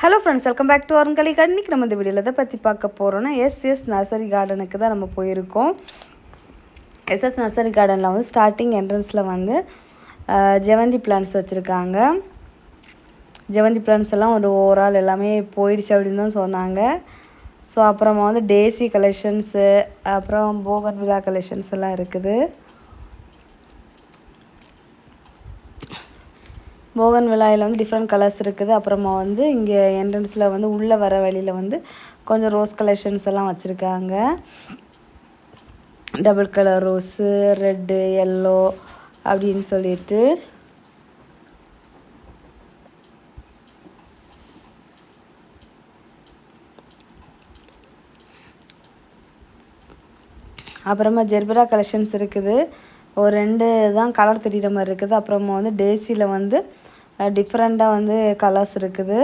Hello friends, welcome back to அருங்கலி garden. இன்றைக்கி நம்ம இந்த வீடியோவில் எதை பற்றி பார்க்க போகிறோன்னா எஸ்எஸ் நர்சரி கார்டனுக்கு தான் நம்ம போயிருக்கோம். எஸ்எஸ் நர்சரி கார்டனில் வந்து ஸ்டார்டிங் என்ட்ரன்ஸில் வந்து ஜெவந்தி பிளான்ட்ஸ் வச்சுருக்காங்க. ஜெவந்தி பிளான்ட்ஸ் எல்லாம் ஒரு ஓவரால் எல்லாமே போயிடுச்சு அப்படின்னு தான் சொன்னாங்க. ஸோ அப்புறமா வந்து டேசி கலெக்ஷன்ஸு, அப்புறம் போகன்வில்லா கலெக்ஷன்ஸ் எல்லாம் இருக்குது. போகன்வில்லாயில் வந்து டிஃப்ரெண்ட் கலர்ஸ் இருக்குது. அப்புறமா வந்து இங்கே என்ட்ரன்ஸில் வந்து உள்ளே வர வழியில் வந்து கொஞ்சம் ரோஸ் கலெக்ஷன்ஸ் எல்லாம் வச்சுருக்காங்க. Double colour rose, red, yellow அப்படின்னு சொல்லிட்டு அப்புறமா ஜெர்பரா கலெக்ஷன்ஸ் இருக்குது. ஒரு 2 தான் கலர் தெரிகிற மாதிரி இருக்குது. அப்புறமா வந்து டேசியில் வந்து டிஃப்ரெண்ட்டாக வந்து கலர்ஸ் இருக்குது.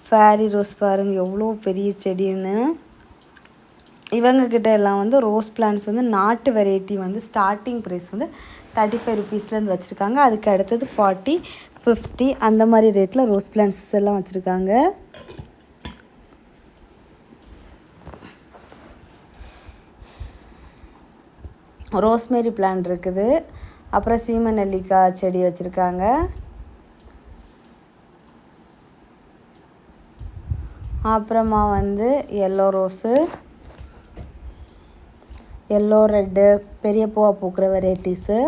ஃபேரி ரோஸ் பாருங்கள் எவ்வளோ பெரிய செடின்னு. இவங்கக்கிட்ட எல்லாம் வந்து ரோஸ் பிளான்ட்ஸ் வந்து நாட்டு வெரைட்டி வந்து ஸ்டார்டிங் ப்ரைஸ் வந்து 35 ருபீஸ்லேருந்து வச்சுருக்காங்க. அதுக்கு அடுத்தது 40, 50 அந்த மாதிரி ரேட்டில் ரோஸ் பிளான்ட்ஸ் எல்லாம் வச்சுருக்காங்க. ரோஸ்மேரி பிளான்ட் இருக்குது. அப்புறம் சீம நெல்லிக்காய் செடி வச்சுருக்காங்க. அப்புறமா வந்து எல்லோ ரோஸு, எல்லோ, ரெட்டு, பெரிய பூவாக பூக்கிற வெரைட்டிஸு.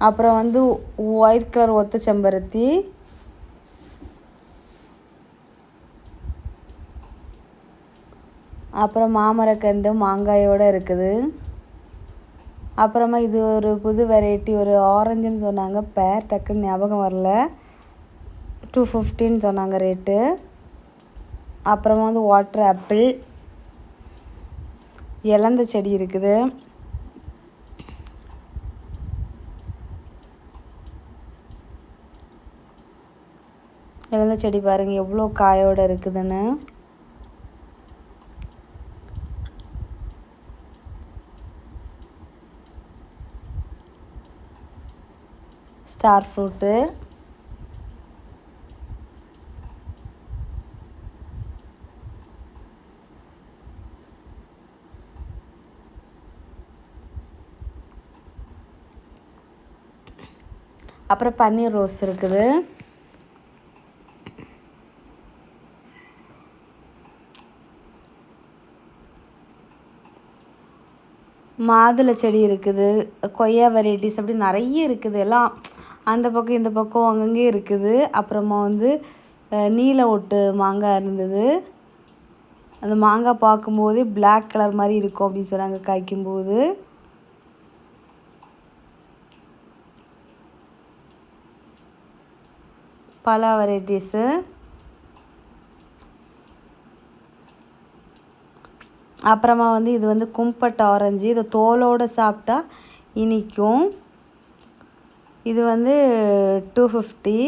அப்புறம் வந்து ஒயிட் கலர் ஒத்த செம்பருத்தி, அப்புறம் மாமரக்கண்டு மாங்காயோடு இருக்குது. அப்புறமா இது ஒரு புது வெரைட்டி, ஒரு ஆரஞ்சுன்னு சொன்னாங்க, பேர் டக்குன்னு ஞாபகம் வரல. 250 சொன்னாங்க ரேட்டு. அப்புறமா வந்து வாட்டர் ஆப்பிள், இலந்த செடி இருக்குது. இலந்த செடி பாருங்கள் எவ்வளோ காயோடு இருக்குதுன்னு. ஸ்டார் ஃப்ரூட்டு, அப்புறம் பன்னீர் ரோஸ் இருக்குது. மாதுளை செடி இருக்குது. கொய்யா வெரைட்டிஸ் அப்படி நிறைய இருக்குது. எல்லாம் அந்த பக்கம் இந்த பக்கம் அங்கங்கே இருக்குது. அப்புறமா வந்து நீல ஒட்டு மாங்காய் இருந்தது. அந்த மாங்காய் பார்க்கும்போது பிளாக் கலர் மாதிரி இருக்கும் அப்படின்னு சொன்னாங்க காய்க்கும்போது. பல வெரைட்டிஸு. அப்புறமா வந்து இது வந்து கும்பட் ஆரஞ்சு. இதை தோலோடு சாப்பிட்டா இனிக்கும். இது வந்து 250.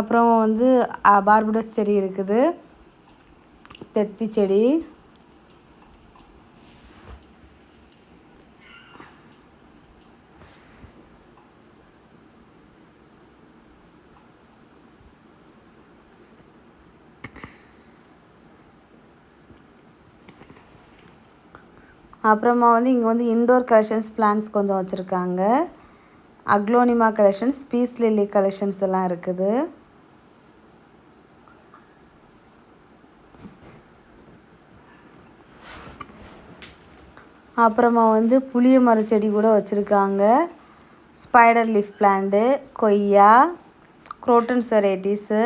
அப்புறம் வந்து பார்படோஸ் செடி இருக்குது, தெத்தி செடி. அப்புறமா வந்து இங்கே வந்து இன்டோர் கலெக்ஷன்ஸ் பிளான்ட்ஸ் கொஞ்சம் வச்சுருக்காங்க. Aglaonema collections, peace lily collections எல்லாம் இருக்குது. அப்புறமா வந்து புளிய மர செடி கூட வச்சுருக்காங்க. ஸ்பைடர் லீஃப் பிளான்ட்டு, கொய்யா, குரோட்டன்ஸ் வெரைட்டிஸு,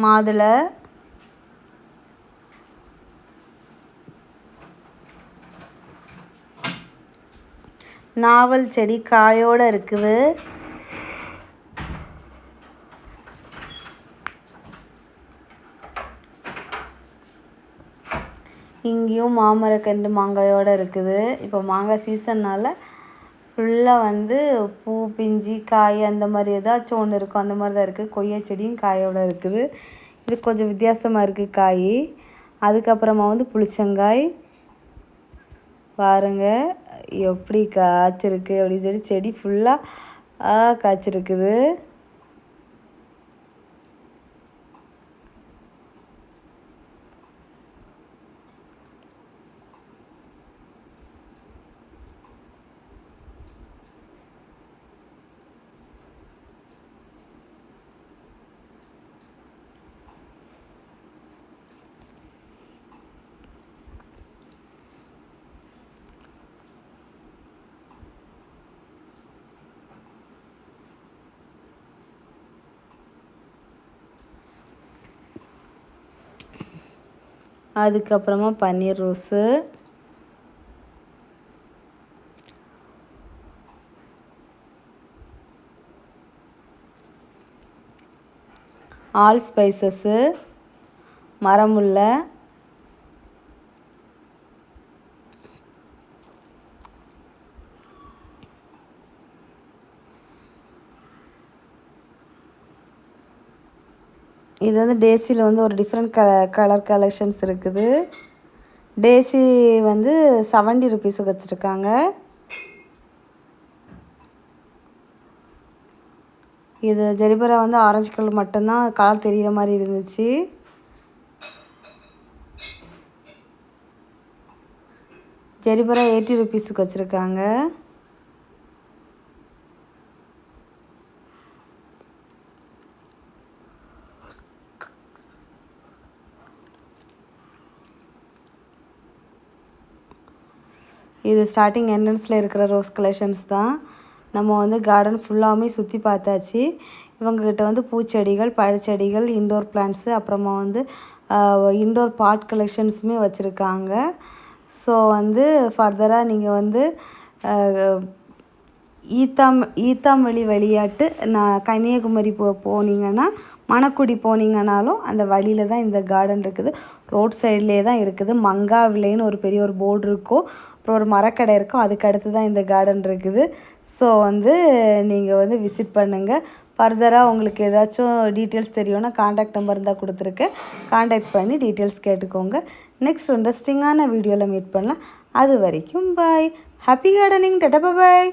மாதுளை, நாவல் செடி காயோடு இருக்குது. இங்கேயும் மாமரக்கன்று மாங்காயோடு இருக்குது. இப்போ மாங்காய் சீசன்னால் ஃபுல்லாக வந்து பூ, பிஞ்சு, காய் அந்த மாதிரி ஏதாச்சும் ஒன்று இருக்கும். அந்த மாதிரி தான் இருக்குது. கொய்யா செடியும் காயோடு இருக்குது. இது கொஞ்சம் வித்தியாசமாக இருக்குது காய். அதுக்கப்புறமா வந்து புளிச்சங்காய் பாருங்கள் எப்படி காய்ச்சிருக்கு அப்படின்னு சொல்லி செடி ஃபுல்லாக காய்ச்சிருக்குது. அதுக்கப்புறமா பன்னீர் ரோஸு, ஆல் ஸ்பைசஸ்ஸு, மரமுல்லை, இது வந்து டேசியில் வந்து ஒரு டிஃப்ரெண்ட் கலர் கலெக்ஷன்ஸ் இருக்குது. டேசி வந்து 70 ருபீஸுக்கு வச்சுருக்காங்க. இது ஜெரிபரா வந்து ஆரஞ்சு கலர் மட்டும்தான் கலர் தெரிகிற மாதிரி இருந்துச்சு. ஜெரிபரா 80 ருபீஸுக்கு வச்சுருக்காங்க. இது ஸ்டார்டிங் என்ட்ரன்ஸில் இருக்கிற ரோஸ் கலெக்ஷன்ஸ் தான். நம்ம வந்து கார்டன் ஃபுல்லாமே சுற்றி பார்த்தாச்சு. இவங்ககிட்ட வந்து பூச்செடிகள், பழச்செடிகள், இன்டோர் பிளான்ட்ஸு, அப்புறமா வந்து இன்டோர் பாட் கலெக்ஷன்ஸுமே வச்சுருக்காங்க. ஸோ வந்து ஃபர்தராக நீங்கள் வந்து ஈத்தாமொழி விளையாட்டு கன்னியாகுமரி போனீங்கன்னா, மணக்குடி போனீங்கன்னாலும் அந்த வழியில் தான் இந்த கார்டன் இருக்குது. ரோட் சைட்லேயே தான் இருக்குது. மங்கா விலைன்னு ஒரு பெரிய ஒரு போர்டு இருக்கும். அப்புறம் ஒரு மரக்கடை இருக்கும். அதுக்கு அடுத்து தான் இந்த கார்டன் இருக்குது. ஸோ வந்து நீங்கள் வந்து விசிட் பண்ணுங்கள். ஃபர்தராக உங்களுக்கு ஏதாச்சும் டீட்டெயில்ஸ் தெரியும்னா காண்டாக்ட் நம்பர் இருந்தால் கொடுத்துருக்கேன். காண்டாக்ட் பண்ணி டீட்டெயில்ஸ் கேட்டுக்கோங்க. நெக்ஸ்ட் இன்ட்ரெஸ்டிங்கான வீடியோவில் மீட் பண்ணலாம். அது வரைக்கும் பாய். Happy gardening. டாடா பாய்.